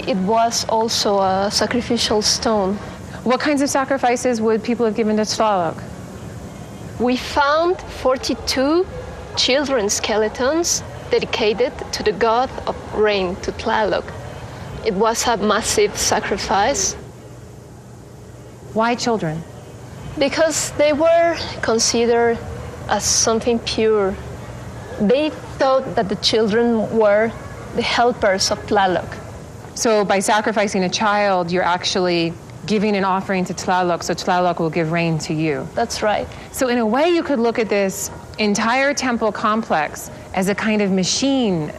It was also a sacrificial stone. What kinds of sacrifices would people have given to Tlaloc? We found 42 children's skeletons dedicated to the god of rain, to Tlaloc. It was a massive sacrifice. Why children? Because they were considered as something pure. They thought that the children were the helpers of Tlaloc. So by sacrificing a child, you're actually giving an offering to Tlaloc, so Tlaloc will give rain to you. That's right. So in a way, you could look at this entire temple complex as a kind of machine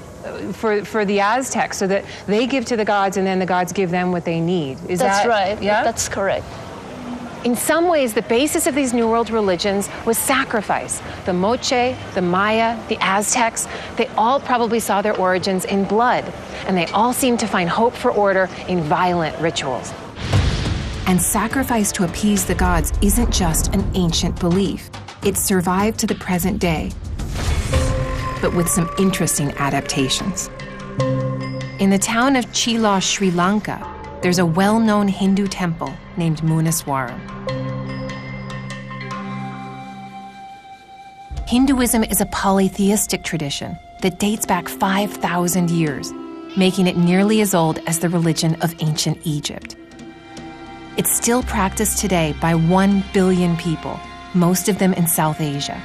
for the Aztecs, so that they give to the gods and then the gods give them what they need. That's right. Yeah? That's correct. In some ways, the basis of these New World religions was sacrifice. The Moche, the Maya, the Aztecs, they all probably saw their origins in blood, and they all seemed to find hope for order in violent rituals. And sacrifice to appease the gods isn't just an ancient belief. It survived to the present day, but with some interesting adaptations. In the town of Chilaw, Sri Lanka, there's a well-known Hindu temple named Muneeswaram. Hinduism is a polytheistic tradition that dates back 5,000 years, making it nearly as old as the religion of ancient Egypt. It's still practiced today by 1 billion people, most of them in South Asia.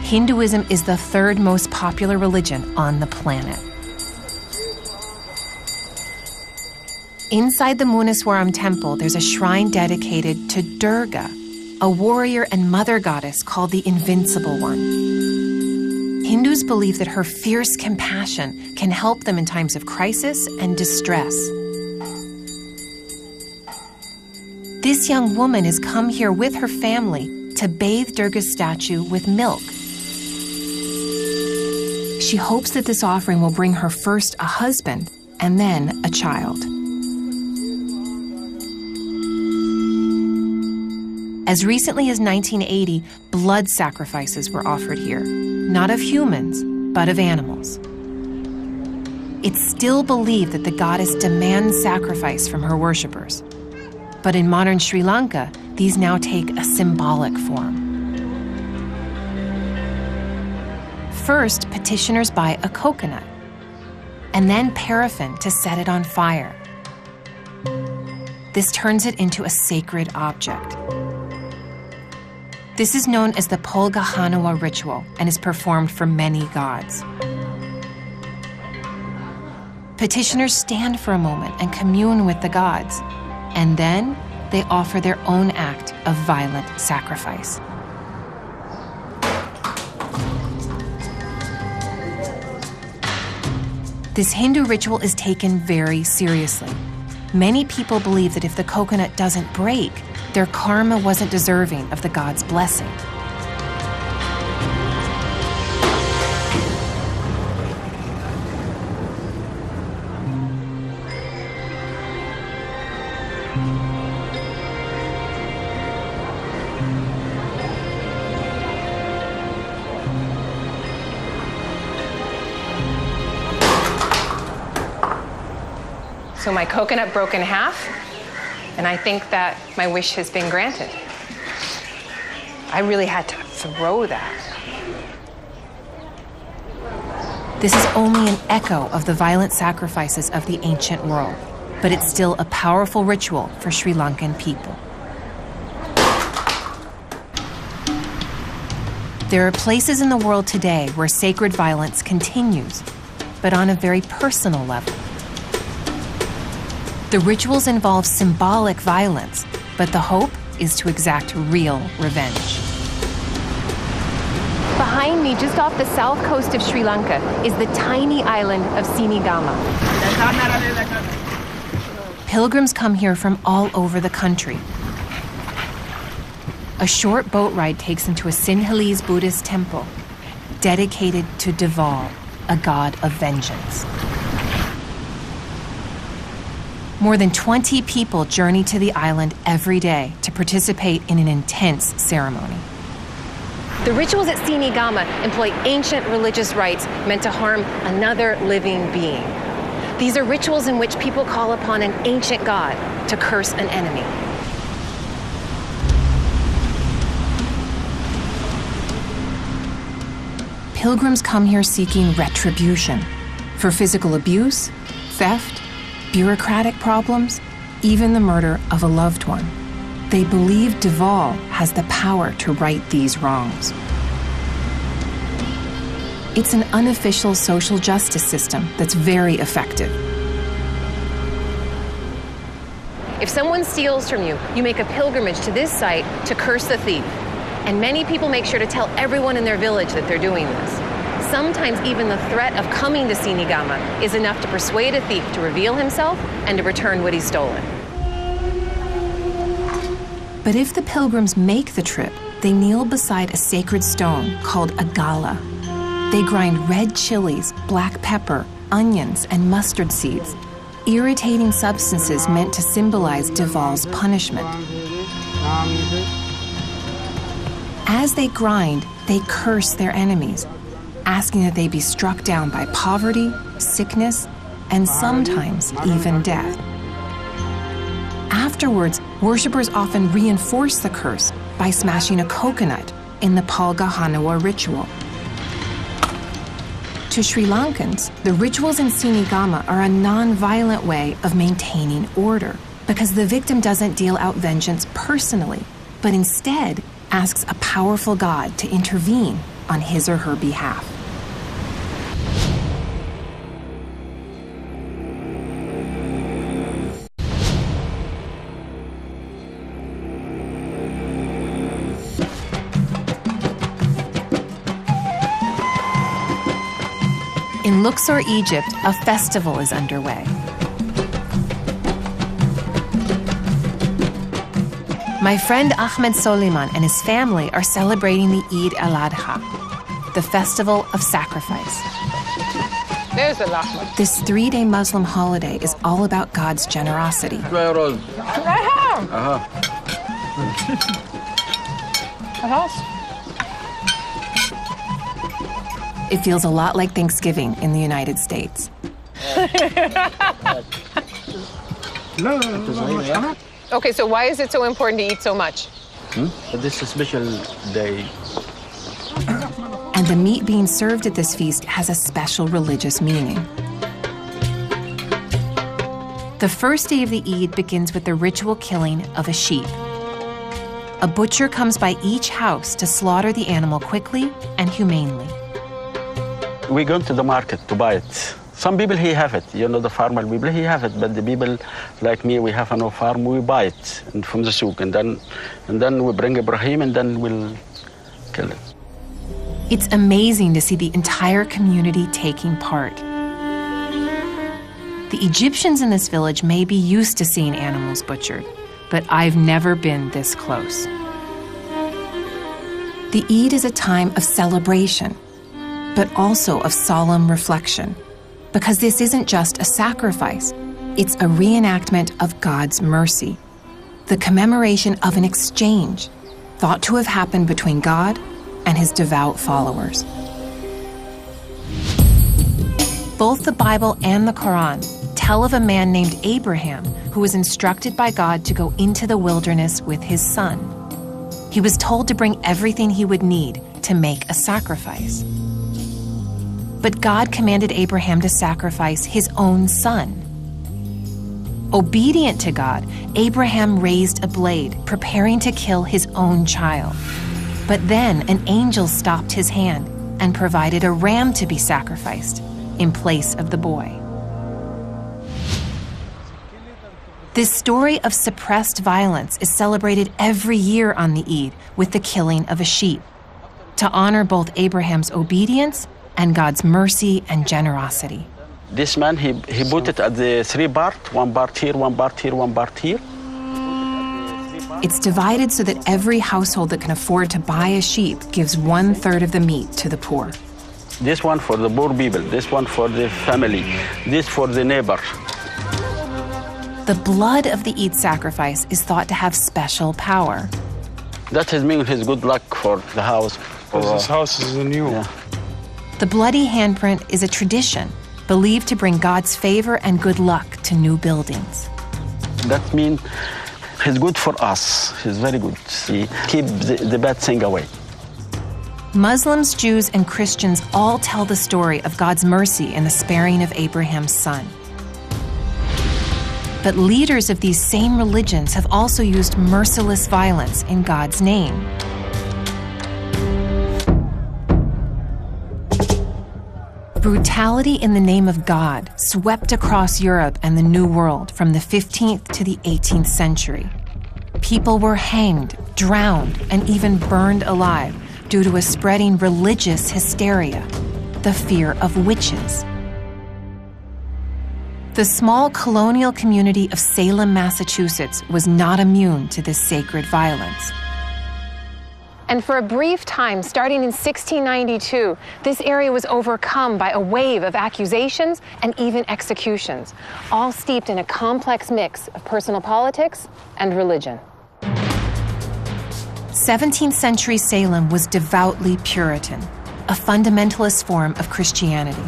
Hinduism is the third most popular religion on the planet. Inside the Muneeswaram temple, there's a shrine dedicated to Durga, a warrior and mother goddess called the Invincible One. Hindus believe that her fierce compassion can help them in times of crisis and distress. This young woman has come here with her family to bathe Durga's statue with milk. She hopes that this offering will bring her first a husband and then a child. As recently as 1980, blood sacrifices were offered here, not of humans, but of animals. It's still believed that the goddess demands sacrifice from her worshippers. But in modern Sri Lanka, these now take a symbolic form. First, petitioners buy a coconut, and then paraffin to set it on fire. This turns it into a sacred object. This is known as the Polga Hanua ritual and is performed for many gods. Petitioners stand for a moment and commune with the gods, and then they offer their own act of violent sacrifice. This Hindu ritual is taken very seriously. Many people believe that if the coconut doesn't break, their karma wasn't deserving of the god's blessing. So my coconut broke in half, and I think that my wish has been granted. I really had to throw that. This is only an echo of the violent sacrifices of the ancient world, but it's still a powerful ritual for Sri Lankan people. There are places in the world today where sacred violence continues, but on a very personal level. The rituals involve symbolic violence, but the hope is to exact real revenge. Behind me, just off the south coast of Sri Lanka, is the tiny island of Sinigama. Pilgrims come here from all over the country. A short boat ride takes them to a Sinhalese Buddhist temple dedicated to Deval, a god of vengeance. More than 20 people journey to the island every day to participate in an intense ceremony. The rituals at Sinigama employ ancient religious rites meant to harm another living being. These are rituals in which people call upon an ancient god to curse an enemy. Pilgrims come here seeking retribution for physical abuse, theft, bureaucratic problems, even the murder of a loved one. They believe Deval has the power to right these wrongs. It's an unofficial social justice system that's very effective. If someone steals from you, you make a pilgrimage to this site to curse the thief. And many people make sure to tell everyone in their village that they're doing this. Sometimes even the threat of coming to Sinigama is enough to persuade a thief to reveal himself and to return what he's stolen. But if the pilgrims make the trip, they kneel beside a sacred stone called a gala. They grind red chilies, black pepper, onions, and mustard seeds, irritating substances meant to symbolize Deval's punishment. As they grind, they curse their enemies, asking that they be struck down by poverty, sickness, and sometimes even death. Afterwards, worshippers often reinforce the curse by smashing a coconut in the Palgahanawa ritual. To Sri Lankans, the rituals in Sinigama are a non-violent way of maintaining order because the victim doesn't deal out vengeance personally, but instead asks a powerful god to intervene on his or her behalf. In Luxor, Egypt, a festival is underway. My friend Ahmed Soliman and his family are celebrating the Eid al-Adha, the festival of sacrifice. There's the lahma. This 3-day Muslim holiday is all about God's generosity. It feels a lot like Thanksgiving in the United States. Okay, so why is it so important to eat so much? This is a special day. And the meat being served at this feast has a special religious meaning. The first day of the Eid begins with the ritual killing of a sheep. A butcher comes by each house to slaughter the animal quickly and humanely. We go to the market to buy it. Some people he have it, the farmer people he have it, but the people like me, we have no farm, we buy it from the souk, and then we bring Ibrahim, and then we'll kill it. It's amazing to see the entire community taking part. The Egyptians in this village may be used to seeing animals butchered, but I've never been this close. The Eid is a time of celebration, but also of solemn reflection, because this isn't just a sacrifice, it's a reenactment of God's mercy, the commemoration of an exchange thought to have happened between God and his devout followers. Both the Bible and the Quran tell of a man named Abraham who was instructed by God to go into the wilderness with his son. He was told to bring everything he would need to make a sacrifice. But God commanded Abraham to sacrifice his own son. Obedient to God, Abraham raised a blade, preparing to kill his own child. But then an angel stopped his hand and provided a ram to be sacrificed in place of the boy. This story of suppressed violence is celebrated every year on the Eid with the killing of a sheep, to honor both Abraham's obedience and God's mercy and generosity. This man, he put it at the 3 part, 1 part here, 1 part here, 1 part here. It's divided so that every household that can afford to buy a sheep gives 1/3 of the meat to the poor. This one for the poor people, this one for the family, this for the neighbor. The blood of the Eid sacrifice is thought to have special power. That means his good luck for the house. Because this house is new. Yeah. The bloody handprint is a tradition, believed to bring God's favor and good luck to new buildings. That means he's good for us. He's very good. He keeps the bad thing away. Muslims, Jews, and Christians all tell the story of God's mercy in the sparing of Abraham's son. But leaders of these same religions have also used merciless violence in God's name. Brutality in the name of God swept across Europe and the New World from the 15th to the 18th century. People were hanged, drowned, and even burned alive due to a spreading religious hysteria, the fear of witches. The small colonial community of Salem, Massachusetts was not immune to this sacred violence. And for a brief time, starting in 1692, this area was overcome by a wave of accusations and even executions, all steeped in a complex mix of personal politics and religion. 17th century Salem was devoutly Puritan, a fundamentalist form of Christianity.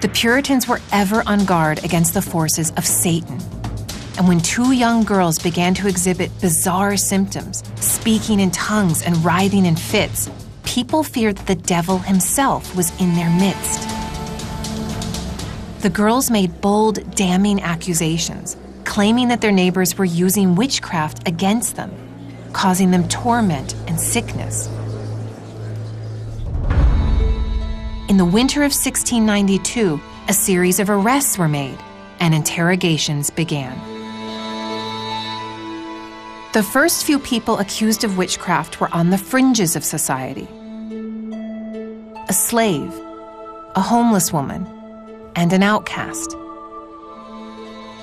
The Puritans were ever on guard against the forces of Satan. And when two young girls began to exhibit bizarre symptoms, speaking in tongues and writhing in fits, people feared that the devil himself was in their midst. The girls made bold, damning accusations, claiming that their neighbors were using witchcraft against them, causing them torment and sickness. In the winter of 1692, a series of arrests were made and interrogations began. The first few people accused of witchcraft were on the fringes of society. A slave, a homeless woman, and an outcast.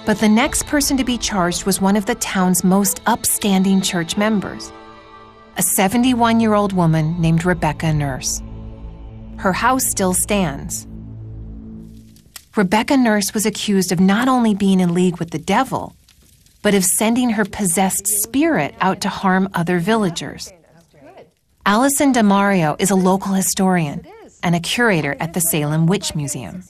But the next person to be charged was one of the town's most upstanding church members, a 71-year-old woman named Rebecca Nurse. Her house still stands. Rebecca Nurse was accused of not only being in league with the devil, but of sending her possessed spirit out to harm other villagers. Allison DeMario is a local historian and a curator at the Salem Witch Museum.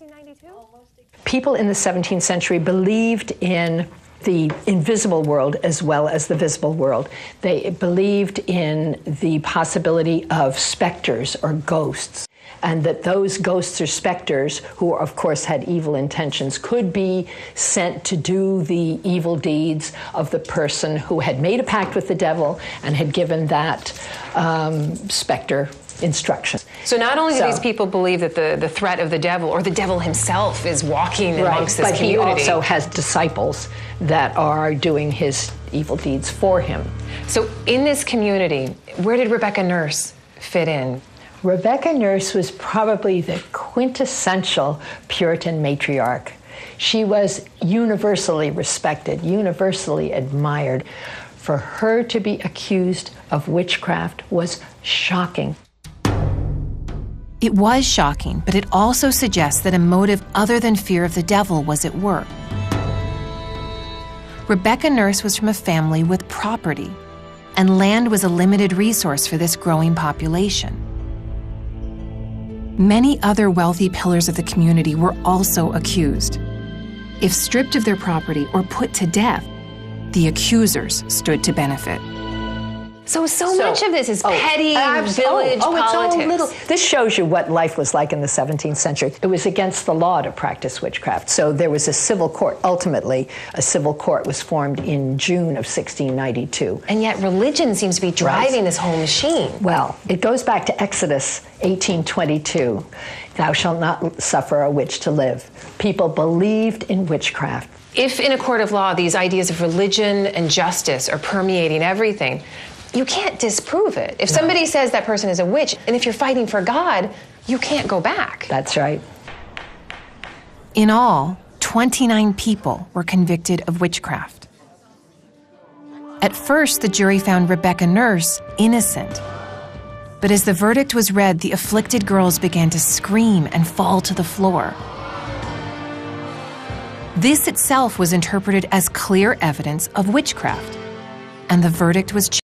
People in the 17th century believed in the invisible world as well as the visible world. They believed in the possibility of specters or ghosts, and that those ghosts or specters, who of course had evil intentions, could be sent to do the evil deeds of the person who had made a pact with the devil and had given that specter instructions. So not only do these people believe that the threat of the devil or the devil himself is walking amongst this community, but he also has disciples that are doing his evil deeds for him. So in this community, where did Rebecca Nurse fit in? Rebecca Nurse was probably the quintessential Puritan matriarch. She was universally respected, universally admired. For her to be accused of witchcraft was shocking. It was shocking, but it also suggests that a motive other than fear of the devil was at work. Rebecca Nurse was from a family with property, and land was a limited resource for this growing population. Many other wealthy pillars of the community were also accused. If stripped of their property or put to death, the accusers stood to benefit. So much of this is petty village politics. This shows you what life was like in the 17th century. It was against the law to practice witchcraft. So there was a civil court. Ultimately, a civil court was formed in June of 1692. And yet religion seems to be driving this whole machine. Well, it goes back to Exodus 18:22. Thou shalt not suffer a witch to live. People believed in witchcraft. If in a court of law these ideas of religion and justice are permeating everything, you can't disprove it. If somebody says that person is a witch, and if you're fighting for God, you can't go back. That's right. In all, 29 people were convicted of witchcraft. At first, the jury found Rebecca Nurse innocent. But as the verdict was read, the afflicted girls began to scream and fall to the floor. This itself was interpreted as clear evidence of witchcraft, and the verdict was changed.